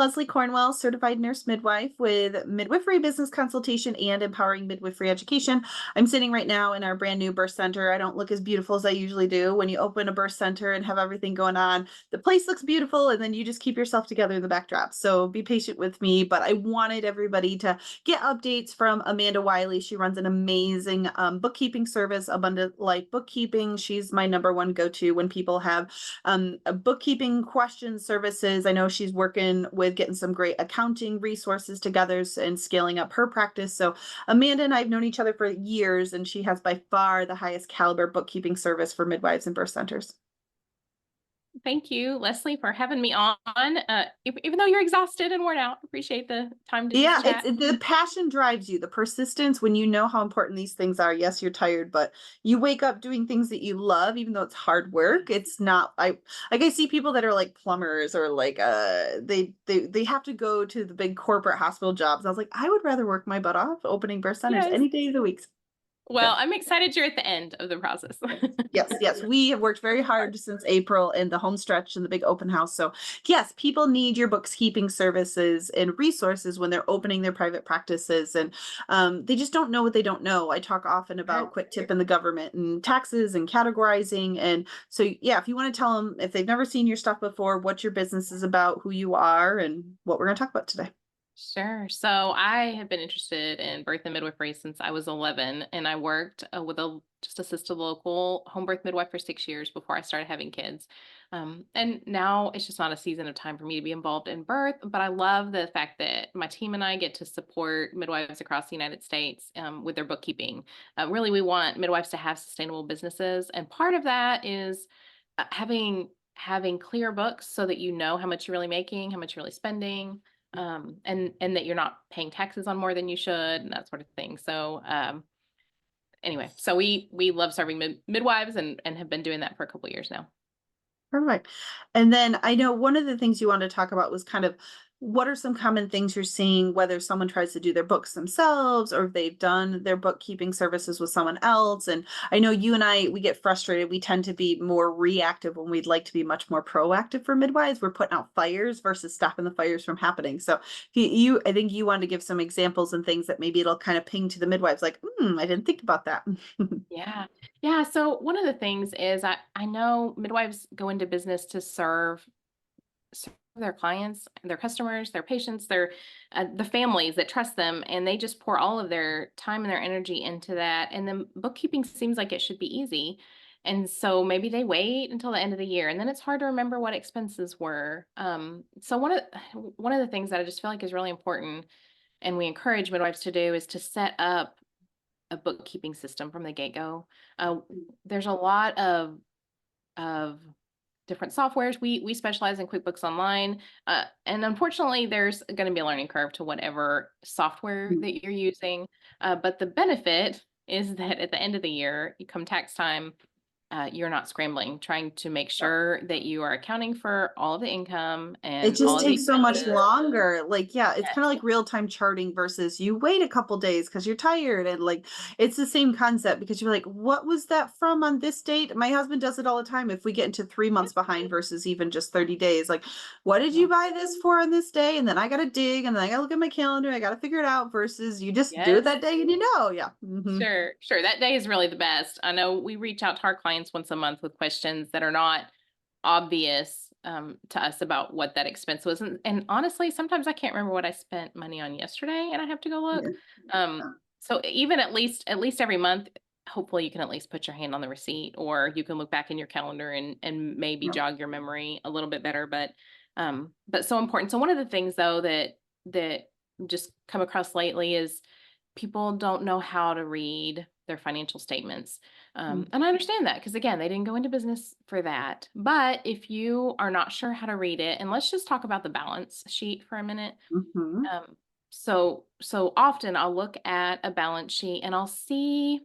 Leslie Cornwell, certified nurse midwife with Midwifery Business Consultation and Empowering Midwifery Education. I'm sitting right now in our brand new birth center. I don't look as beautiful as I usually do. When you open a birth center and have everything going on, the place looks beautiful, and then you just keep yourself together in the backdrop. So be patient with me, but I wanted everybody to get updates from Amanda Wylie. She runs an amazing bookkeeping service, Abundant Life Bookkeeping. She's my number one go-to when people have bookkeeping questions, services. I know she's working with getting some great accounting resources together and scaling up her practice. So Amanda and I have known each other for years, and she has by far the highest caliber bookkeeping service for midwives and birth centers. Thank you, Leslie, for having me on. Even though you're exhausted and worn out, appreciate the time to just Yeah, chat. the passion drives you, the persistence when you know how important these things are. Yes, you're tired, but you wake up doing things that you love, even though it's hard work. It's not I see people that are like plumbers or like they have to go to the big corporate hospital jobs. I was like, I would rather work my butt off opening birth centers Yes. any day of the week. Well, Yeah. I'm excited you're at the end of the process. Yes. We have worked very hard since April in the home stretch and the big open house. So yes, people need your bookkeeping services and resources when they're opening their private practices, and they just don't know what they don't know. I talk often about quick tip in the government and taxes and categorizing. And so yeah, if you want to tell them, if they've never seen your stuff before, what your business is about, who you are, and what we're going to talk about today. Sure. So I have been interested in birth and midwifery since I was 11, and I worked with a just assisted local home birth midwife for 6 years before I started having kids. And now it's just not a season of time for me to be involved in birth, but I love the fact that my team and I get to support midwives across the United States with their bookkeeping. Really, we want midwives to have sustainable businesses, and part of that is having clear books so that you know how much you're really making, how much you're really spending, and that you're not paying taxes on more than you should, and that sort of thing. So anyway, so we love serving midwives and have been doing that for a couple of years now. Perfect. And then I know one of the things you wanted to talk about was kind of what are some common things you're seeing, whether someone tries to do their books themselves or if they've done their bookkeeping services with someone else. And I know you and I, we get frustrated. We tend to be more reactive when we'd like to be much more proactive for midwives. We're putting out fires versus stopping the fires from happening. So I think you wanted to give some examples and things that maybe it'll kind of ping to the midwives like, I didn't think about that. Yeah. Yeah. So one of the things is I know midwives go into business to serve their clients, their customers, their patients, their the families that trust them, and they just pour all of their time and their energy into that. And then bookkeeping seems like it should be easy, and so maybe they wait until the end of the year, and then it's hard to remember what expenses were. So one of the things that I just feel like is really important, and we encourage midwives to do, is to set up a bookkeeping system from the get go. There's a lot of different softwares. We specialize in QuickBooks Online, and unfortunately, there's going to be a learning curve to whatever software that you're using. But the benefit is that at the end of the year, come tax time, you're not scrambling, trying to make sure that you are accounting for all of the income It and all just of the takes so much expenses. longer. Like, yeah, it's Yes. kind of like real-time charting versus you wait a couple days because you're tired. And like, it's the same concept because you're like, what was that from on this date? My husband does it all the time. If we get into 3 months behind versus even just 30 days, like, what did you buy this for on this day? And then I got to dig and then I got to look at my calendar. I got to figure it out versus you just do it Yes. that day and you know, yeah. Sure, sure. That day is really the best. I know we reach out to our clients once a month with questions that are not obvious to us about what that expense was. And honestly, sometimes I can't remember what I spent money on yesterday and I have to go look. Yeah. So even at least every month, hopefully you can at least put your hand on the receipt, or you can look back in your calendar and maybe Yeah. jog your memory a little bit better. But so important. So one of the things though that just come across lately is people don't know how to read their financial statements. And I understand that because, again, they didn't go into business for that. But if you are not sure how to read it, and let's just talk about the balance sheet for a minute. Mm-hmm. So often I'll look at a balance sheet and I'll see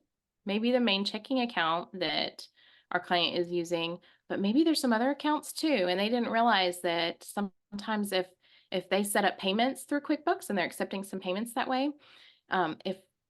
maybe the main checking account that our client is using, but maybe there's some other accounts too. And they didn't realize that sometimes if they set up payments through QuickBooks and they're accepting some payments that way,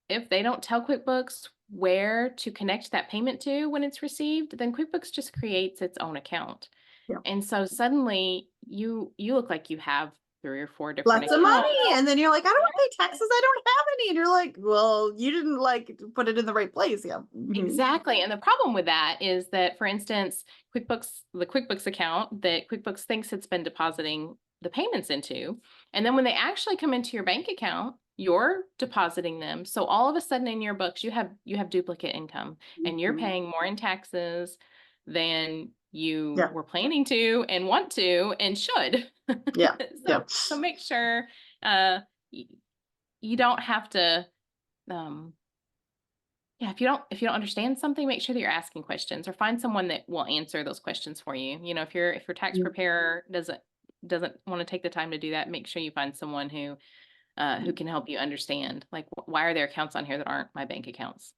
if they don't tell QuickBooks where to connect that payment to when it's received, then QuickBooks just creates its own account. Yeah. And so suddenly you look like you have 3 or 4 different Lots of accounts. money. And then you're like, I don't want to pay taxes. I don't have any. And you're like, well, you didn't like put it in the right place. Yeah. Exactly. And the problem with that is that, for instance, the QuickBooks account that QuickBooks thinks it's been depositing the payments into, and then when they actually come into your bank account, you're depositing them. So all of a sudden in your books, you have duplicate income, and you're Mhm. paying more in taxes than you Yeah. were planning to and want to and should. Yeah. Yeah. So make sure uh y- you don't have to um yeah, if you don't understand something, make sure that you're asking questions or find someone that will answer those questions for you. If your tax Yeah. preparer doesn't want to take the time to do that, make sure you find someone who can help you understand, like, why are there accounts on here that aren't my bank accounts?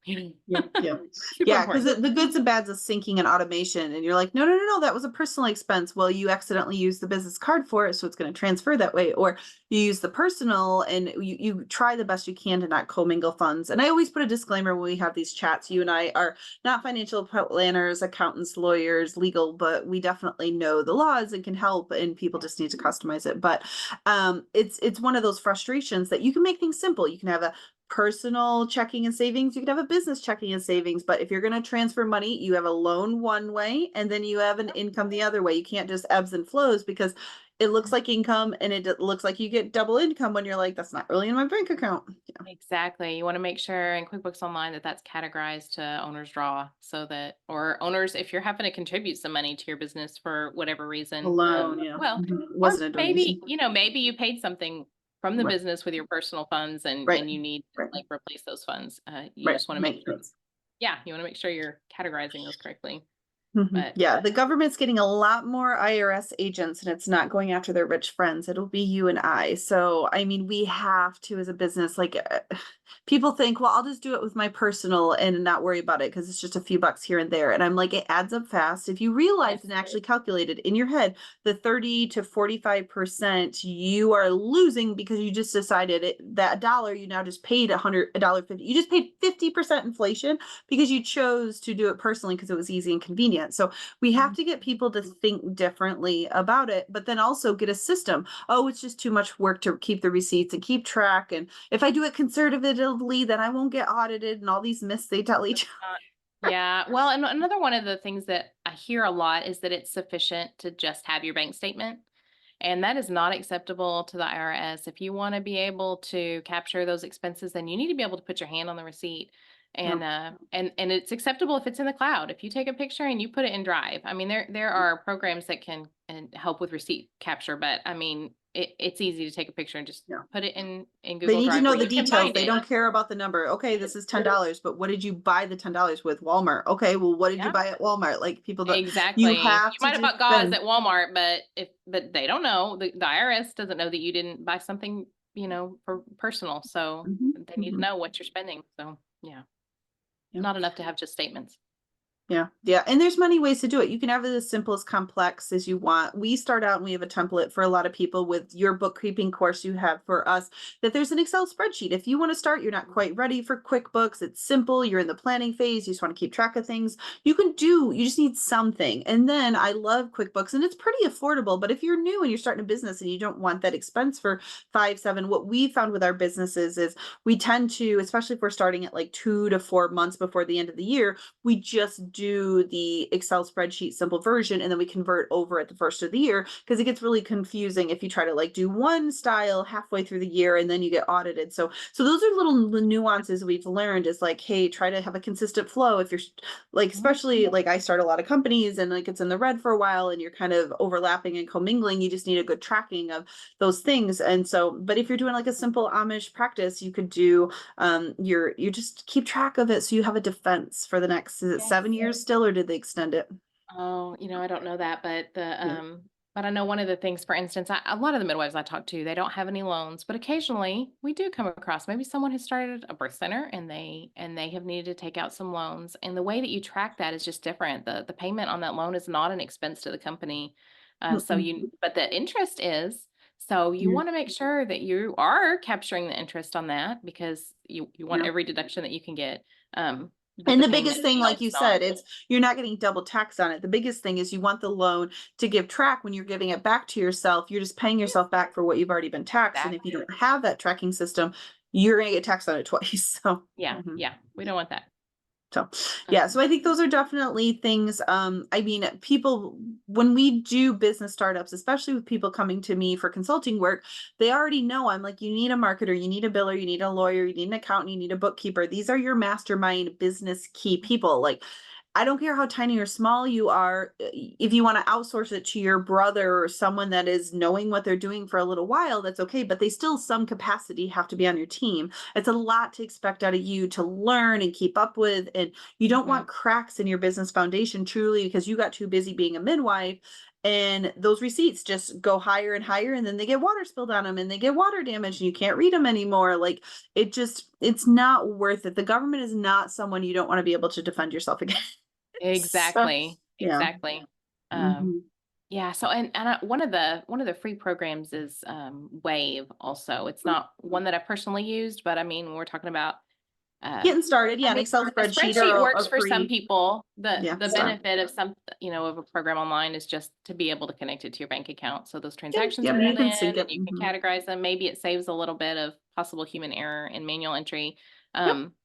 Yeah, yeah. Super Yeah, because important. the goods and bads of syncing and automation, and you're like, no, no, no, no, that was a personal expense. Well, you accidentally used the business card for it, so it's going to transfer that way. Or you use the personal, and you try the best you can to not commingle funds. And I always put a disclaimer when we have these chats. You and I are not financial planners, accountants, lawyers, legal, but we definitely know the laws and can help, and people just need to customize it. But it's one of those frustrations that you can make things simple. You can have a personal checking and savings. You could have a business checking and savings, but if you're going to transfer money, you have a loan one way and then you have an income the other way. You can't just ebbs and flows because it looks like income and it looks like you get double income when you're like, that's not really in my bank account. Yeah. Exactly. You want to make sure in QuickBooks Online that that's categorized to owner's draw, so that, or owners, if you're having to contribute some money to your business for whatever A reason, loan, yeah. well, It or wasn't a maybe, donation. maybe you paid something from the Right, business with your personal funds, and right, you need to, right, like, replace those funds. You right. just want to make Makes sure, sense. yeah, you want to make sure you're categorizing those correctly. Mhm. But Yeah, the government's getting a lot more IRS agents and it's not going after their rich friends. It'll be you and I. So, I mean, we have to, as a business, like people think, well, I'll just do it with my personal and not worry about it because it's just a few bucks here and there. And I'm like, it adds up fast. If you realize yes, and actually calculated in your head the 30 to 45% you are losing because you just decided that dollar you now just paid a dollar 50. You just paid 50% inflation because you chose to do it personally because it was easy and convenient. So we have to get people to think differently about it, but then also get a system. Oh, it's just too much work to keep the receipts and keep track. And if I do it conservatively, then I won't get audited and all these myths they tell each uh, yeah. Well, and another one of the things that I hear a lot is that it's sufficient to just have your bank statement. And that is not acceptable to the IRS. If you want to be able to capture those expenses, then you need to be able to put your hand on the receipt. other. And it's acceptable if it's in the cloud. If you take a picture and you put it in Drive, I mean, there are programs that can and help with receipt capture, but I mean, it's easy to take a picture and just Yeah. put it in They Google need to Drive know where the you can details. find They it. don't care about the number. Okay, this is $10, but what did you buy the $10 with? Walmart. Okay, well, what did you Yeah. buy at Walmart? Like people don't, you Exactly. You have to might have just bought gauze spend. at Walmart, but they don't know. The IRS doesn't know that you didn't buy something, for personal. So Mhm, they need to mhm. know what you're spending. So yeah, Yeah. not enough to have just statements. Yeah, yeah. And there's many ways to do it. You can have it as simple as complex as you want. We start out and we have a template for a lot of people with your bookkeeping course you have for us that there's an Excel spreadsheet. If you want to start, you're not quite ready for QuickBooks. It's simple. You're in the planning phase. You just want to keep track of things. You just need something. And then I love QuickBooks and it's pretty affordable. But if you're new and you're starting a business and you don't want that expense for 5, 7, what we found with our businesses is we tend to, especially if we're starting at like 2 to 4 months before the end of the year, we just do the Excel spreadsheet simple version and then we convert over at the first of the year because it gets really confusing if you try to like do one style halfway through the year and then you get audited. So those are little nuances we've learned is like, hey, try to have a consistent flow if you're like, Mhm. especially like I start a lot of companies and like it's in the red for a while and you're kind of overlapping and commingling, you just need a good tracking of those things. And so, but if you're doing like a simple Amish practice, you could do you just keep track of it so you have a defense for the next, is it Yes. 7 years still or did they extend it? Oh, I don't know that, Yeah. but I know one of the things, for instance, a lot of the midwives I talk to, they don't have any loans, but occasionally we do come across maybe someone has started a birth center and they have needed to take out some loans. And the way that you track that is just different. The payment on that loan is not an expense to the company. Mm-mm. But the interest is, so you Yeah. want to make sure that you are capturing the interest on that because you want Yeah. every deduction that you can get. but And the the payment biggest thing, like you itself's not. said, it's you're not getting double taxed on it. The biggest thing is you want the loan to give track when you're giving it back to yourself. You're just paying yourself back for what you've already been taxed. And if you Exactly. don't have that tracking system, you're going to get taxed on it twice. So, Yeah, mhm. yeah, we don't want that. So yeah, so I think those are definitely things. I mean, people, when we do business startups, especially with people coming to me for consulting work, they already know I'm like, you need a marketer, you need a biller, you need a lawyer, you need an accountant, you need a bookkeeper. These are your mastermind business key people. Like, I don't care how tiny or small you are. If you want to outsource it to your brother or someone that is knowing what they're doing for a little while, that's okay. But they still, some capacity, have to be on your team. It's a lot to expect out of you to learn and keep up with. And you don't Mhm. want cracks in your business foundation, truly, because you got too busy being a midwife. And those receipts just go higher and higher, and then they get water spilled on them and they get water damage and you can't read them anymore. Like, it's not worth it. The government is not someone you don't want to be able to defend yourself against. So, Exactly, yeah. exactly. Um, Mhm. yeah, so one of the free programs is Wave also. It's not one that I personally used, but I mean, we're talking about Getting started, I yeah, an mean, Excel a spreadsheet or spreadsheet a works for some free, people. yeah, The start. benefit of some, of a program online is just to be able to connect it to your bank account. So those Yep, transactions yep, are you pulled in can sync and it. you can Mhm. categorize them. Maybe it saves a little bit of possible human error and manual entry. Yep. Um,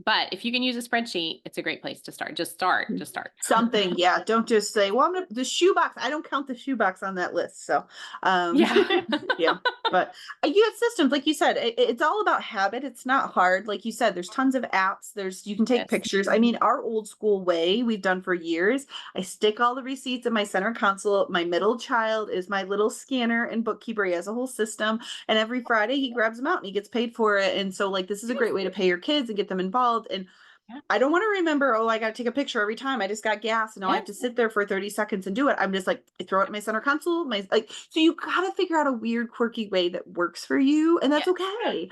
but if you can use a spreadsheet, it's a great place to start. Just start, Mm. just start. Something, yeah. Don't just say, well, the shoebox. I don't count the shoebox on that list. So, um, Yeah. yeah. But you have systems, like you said, it's all about habit. It's not hard. Like you said, there's tons of apps. You can take Yes. pictures. I mean, our old school way we've done for years. I stick all the receipts in my center console. My middle child is my little scanner and bookkeeper. He has a whole system. And every Friday he grabs them out and he gets paid for it. And so, like, this is a great way to pay your kids and get them involved. And Yeah. I don't want to remember, oh, I got to take a picture every time I just got gas and now I Yeah. have to sit there for 30 seconds and do it. I'm just like, I throw it in my center console, so you got to figure out a weird, quirky way that works for you. And that's Yes. okay.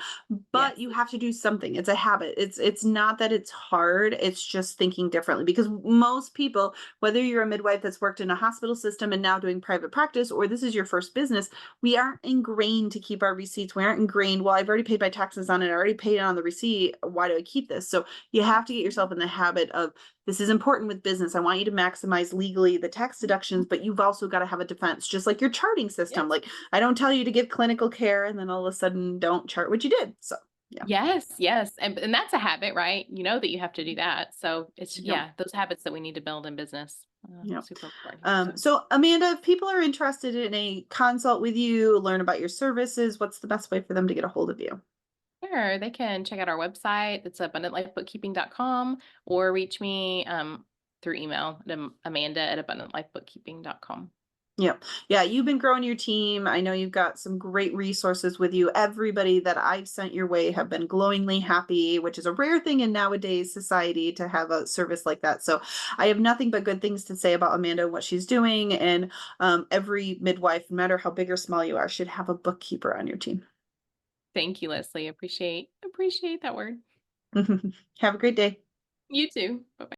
But Yes. you have to do something. It's a habit. It's not that it's hard. It's just thinking differently, because most people, whether you're a midwife that's worked in a hospital system and now doing private practice, or this is your first business, we aren't ingrained to keep our receipts. We aren't ingrained, well, I've already paid my taxes on it. I already paid it on the receipt. Why do I keep this? So you have to get yourself in the habit of, this is important with business. I want you to maximize legally the tax deductions, but you've also got to have a defense, just like your charting system. Yes. Like, I don't tell you to give clinical care and then all of a sudden don't chart what you did. So yeah. Yes, yes, and that's a habit, right? You know that you have to do that. So it's Yep. yeah, those habits that we need to build in business, Yep. super important. So So Amanda, if people are interested in a consult with you, learn about your services, what's the best way for them to get a hold of you? sure, they can check out our website. It's abundantlifebookkeeping.com or reach me through email at amanda@abundantlifebookkeeping.com. Yep. Yeah, you've been growing your team. I know you've got some great resources with you. Everybody that I've sent your way have been glowingly happy, which is a rare thing in nowadays society to have a service like that. So I have nothing but good things to say about Amanda and what she's doing. And every midwife, no matter how big or small you are, should have a bookkeeper on your team. Thank you, Leslie. Appreciate that word. Have a great day. You too. Bye.